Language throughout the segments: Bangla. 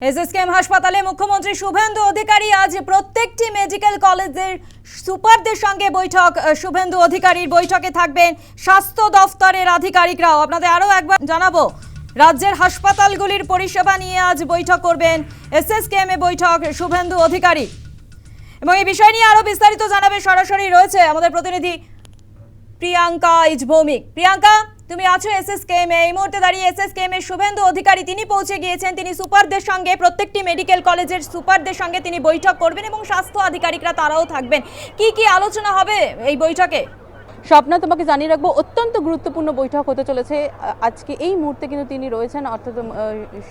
এসএসকেএম হাসপাতালে মুখ্যমন্ত্রী শুভেন্দু অধিকারী আজ প্রত্যেকটি মেডিকেল কলেজের সুপারদের সঙ্গে বৈঠক। শুভেন্দু অধিকারীর বৈঠকে থাকবেন স্বাস্থ্য দফতরের আধিকারিকরাও। আপনাদের আরও একবার জানাবো, রাজ্যের হাসপাতালগুলির পরিষেবা নিয়ে আজ বৈঠক করবেন এসএসকেএম এ বৈঠক শুভেন্দু অধিকারী। এবং এই বিষয় নিয়ে আরও বিস্তারিত জানাবে সরাসরি রয়েছে আমাদের প্রতিনিধি প্রিয়াঙ্কা ইজভৌমিক। প্রিয়াঙ্কা, তুমি আছো এসএসকেএম এ। এই মুহূর্তে দাঁড়িয়ে এসএসকেএম এর শুভেন্দু অধিকারী তিনি পৌঁছে গিয়েছেন। তিনি সুপারদের সঙ্গে, প্রত্যেকটি মেডিকেল কলেজের সুপারদের সঙ্গে তিনি বৈঠক করবেন এবং স্বাস্থ্য আধিকারিকরা তারাও থাকবেন। কি কি আলোচনা হবে এই বৈঠকে? স্বপ্না, তোমাকে জানিয়ে রাখবো অত্যন্ত গুরুত্বপূর্ণ বৈঠক হতে চলেছে আজকে। এই মুহূর্তে কিন্তু তিনি রয়েছেন, অর্থাৎ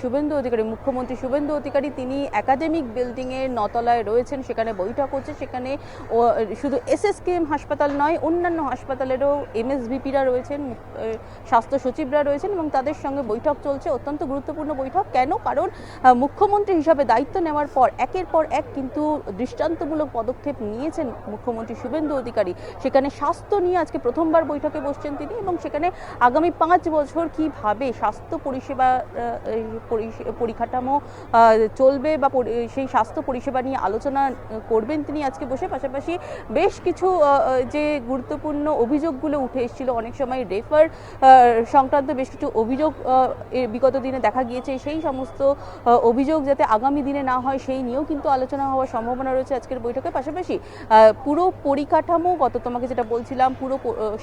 শুভেন্দু অধিকারী, মুখ্যমন্ত্রী শুভেন্দু অধিকারী তিনি একাডেমিক বিল্ডিংয়ের নতলায় রয়েছেন। সেখানে বৈঠক হচ্ছে। সেখানে শুধু এসএসকেএম হাসপাতাল নয়, অন্যান্য হাসপাতালেরও এমএসভিপিরা রয়েছেন, স্বাস্থ্য সচিবরা রয়েছেন এবং তাদের সঙ্গে বৈঠক চলছে। অত্যন্ত গুরুত্বপূর্ণ বৈঠক। কেন? কারণ মুখ্যমন্ত্রী হিসাবে দায়িত্ব নেওয়ার পর একের পর এক কিন্তু দৃষ্টান্তমূলক পদক্ষেপ নিয়েছেন মুখ্যমন্ত্রী শুভেন্দু অধিকারী। সেখানে স্বাস্থ্য নিয়ে আজকে প্রথমবার বৈঠকে বসছেন তিনি এবং সেখানে আগামী 5 বছর কিভাবে স্বাস্থ্য পরিষেবা পরিকাঠামো চলবে বা সেই স্বাস্থ্য পরিষেবা নিয়ে আলোচনা করবেন তিনি আজকে বসে। পাশাপাশি বেশ কিছু যে গুরুত্বপূর্ণ অভিযোগগুলো উঠে এসেছিল, অনেক সময় রেফার সংক্রান্ত বেশ কিছু অভিযোগ বিগত দিনে দেখা গিয়েছে, সেই সমস্ত অভিযোগ যাতে আগামী দিনে না হয় সেই নিয়েও কিন্তু আলোচনা হওয়ার সম্ভাবনা রয়েছে আজকের বৈঠকে। পাশাপাশি পুরো পরিকাঠামোগত, তোমাকে যেটা বলছিলাম, পুরো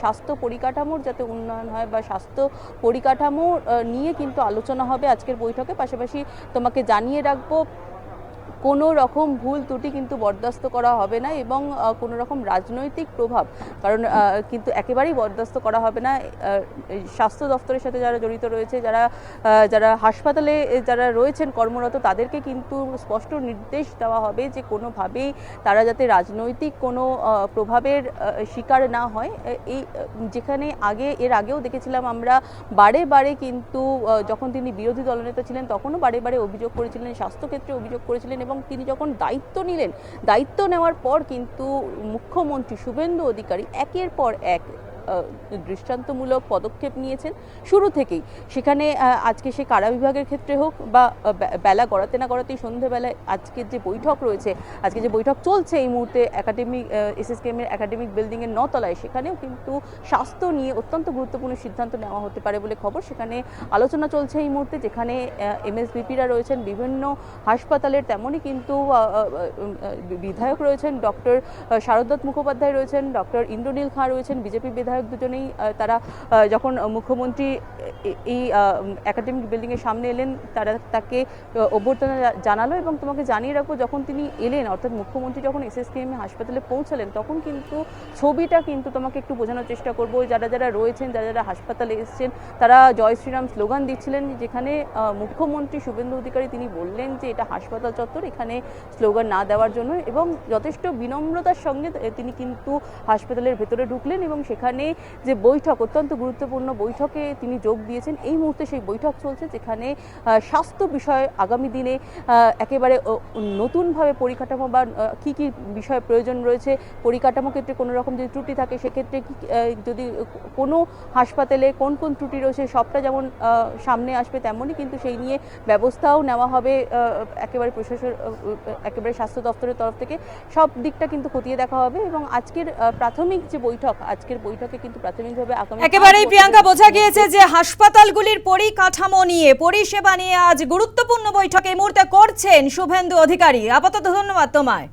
স্বাস্থ্য পরিকাঠামোর যাতে উন্নয়ন হয় বা স্বাস্থ্য পরিকাঠামো নিয়ে কিন্তু আলোচনা হবে আজকের বৈঠকে। পাশাপাশি তোমাকে জানিয়ে রাখবো, কোনো রকম ভুল ত্রুটি কিন্তু বরদাস্ত করা হবে না এবং কোনো রকম রাজনৈতিক প্রভাব কিন্তু একেবারেই বরদাস্ত করা হবে না। স্বাস্থ্য দফতরের সাথে যারা জড়িত রয়েছে, যারা হাসপাতালে যারা রয়েছেন কর্মরত, তাদেরকে কিন্তু স্পষ্ট নির্দেশ দেওয়া হবে যে কোনোভাবেই তারা যাতে রাজনৈতিক কোনো প্রভাবের শিকার না হয়। এই যেখানে এর আগেও দেখেছিলাম আমরা বারে বারে কিন্তু যখন তিনি বিরোধী দলনেতা ছিলেন তখনও বারে বারে অভিযোগ করেছিলেন, স্বাস্থ্যক্ষেত্রে অভিযোগ করেছিলেন এবং তিনি যখন দায়িত্ব নিলেন, দায়িত্ব নেওয়ার পর কিন্তু মুখ্যমন্ত্রী শুভেন্দু অধিকারী একের পর এক দৃষ্টান্তমূলক পদক্ষেপ নিয়েছেন শুরু থেকেই। সেখানে আজকে সে কারা বিভাগের ক্ষেত্রে হোক বা বেলা গড়াতে না গড়াতেই সন্ধ্যেবেলায় আজকের যে বৈঠক রয়েছে, আজকে যে বৈঠক চলছে এই মুহূর্তে এসএসকেএম এর একাডেমিক বিল্ডিংয়ের নতলায়, সেখানেও কিন্তু স্বাস্থ্য নিয়ে অত্যন্ত গুরুত্বপূর্ণ সিদ্ধান্ত নেওয়া হতে পারে বলে খবর। সেখানে আলোচনা চলছে এই মুহূর্তে, যেখানে এমএসভিপিরা রয়েছেন বিভিন্ন হাসপাতালের, তেমনই কিন্তু বিধায়ক রয়েছেন, ডক্টর শারদ মুখোপাধ্যায় রয়েছেন, ডক্টর ইন্দ্রনীল খাঁ রয়েছেন, বিজেপি বিধায়ক দুজনেই। তারা যখন মুখ্যমন্ত্রী এই একাডেমিক বিল্ডিংয়ের সামনে এলেন, তারা তাকে অভ্যর্থনা জানালো এবং তোমাকে জানিয়ে রাখবো, যখন তিনি এলেন, অর্থাৎ মুখ্যমন্ত্রী যখন এসএসকেএম হাসপাতালে পৌঁছালেন, তখন কিন্তু ছবিটা কিন্তু তোমাকে একটু বোঝানোর চেষ্টা করবো। যারা রয়েছেন, যারা হাসপাতালে এসেছেন, তারা জয় শ্রীরাম স্লোগান দিচ্ছিলেন, যেখানে মুখ্যমন্ত্রী শুভেন্দু অধিকারী তিনি বললেন যে এটা হাসপাতাল চত্বর, এখানে স্লোগান না দেওয়ার জন্য, এবং যথেষ্ট বিনম্রতার সঙ্গে তিনি কিন্তু হাসপাতালের ভেতরে ঢুকলেন এবং সেখানে যে বৈঠক, অত্যন্ত গুরুত্বপূর্ণ বৈঠকে তিনি যোগ দিয়েছেন। এই মুহূর্তে সেই বৈঠক চলছে, যেখানে স্বাস্থ্য বিষয়ে আগামী দিনে একেবারে নতুনভাবে পরিকাঠামো বা কী কী বিষয়ে প্রয়োজন রয়েছে, পরিকাঠামো ক্ষেত্রে কোনো রকম যদি ত্রুটি থাকে সেক্ষেত্রে যদি কোনো হাসপাতালে কোন কোন ত্রুটি রয়েছে সবটা যেমন সামনে আসবে, তেমনই কিন্তু সেই নিয়ে ব্যবস্থাও নেওয়া হবে একেবারে একেবারে স্বাস্থ্য দপ্তরের তরফ থেকে। সব দিকটা কিন্তু খতিয়ে দেখা হবে এবং আজকের প্রাথমিক যে বৈঠক, আজকের বৈঠকে কিন্তু প্রাথমিকভাবে একেবারেই প্রিয়াঙ্কা বোঝা গিয়েছে যে হাসপাতালগুলির পরিকাঠামো নিয়ে, পরিষেবা নিয়ে আজ গুরুত্বপূর্ণ বৈঠক এই মুহূর্তে করছেন শুভেন্দু অধিকারী। আপাতত ধন্যবাদ তোমায়।